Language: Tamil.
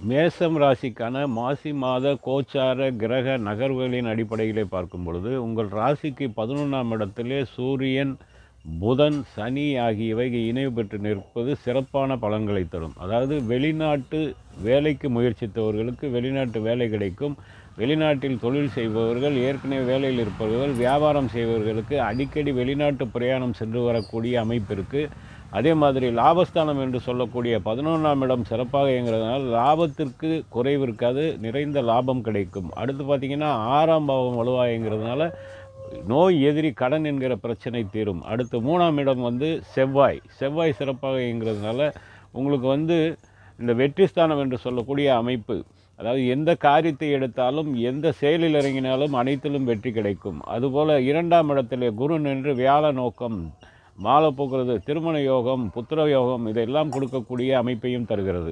மேசம் ராசிக்கான மாசி மாத கோச்சார கிரக நகர்வுகளின் அடிப்படையிலே பார்க்கும் பொழுது உங்கள் ராசிக்கு 11ஆம் இடத்திலே சூரியன், புதன், சனி ஆகியவை இணைவு பெற்று நிற்பது சிறப்பான பலன்களை தரும். அதாவது வெளிநாட்டு வேலைக்கு முயற்சித்தவர்களுக்கு வெளிநாட்டு வேலை கிடைக்கும். வெளிநாட்டில் தொழில் செய்பவர்கள், ஏற்கனவே வேலையில் இருப்பவர்கள், வியாபாரம் செய்பவர்களுக்கு அடிக்கடி வெளிநாட்டு பிரயாணம் சென்று வரக்கூடிய அமைப்பு இருக்குது. அதே மாதிரி லாபஸ்தானம் என்று சொல்லக்கூடிய 11ஆம் இடம் சிறப்பாக இயங்குறதுனால லாபத்திற்கு குறைவு இருக்காது, நிறைந்த லாபம் கிடைக்கும். அடுத்து பார்த்திங்கன்னா 6ஆம் பாவம் வலுவாக இயங்குறதுனால நோய், எதிரி, கடன் என்கிற பிரச்சனை தீரும். அடுத்து 3ஆம் இடம் செவ்வாய் சிறப்பாக இயங்குறதுனால உங்களுக்கு இந்த வெற்றி ஸ்தானம் என்று சொல்லக்கூடிய அமைப்பு, அதாவது எந்த காரியத்தை எடுத்தாலும் எந்த செயலில் இறங்கினாலும் அனைத்திலும் வெற்றி கிடைக்கும். அதுபோல் 2ஆம் இடத்திலே குரு நின்று வியாழ நோக்கம், மாலை போக்குறது, திருமண யோகம், புத்திர யோகம் இதெல்லாம் கொடுக்கக்கூடிய அமைப்பையும் தருகிறது.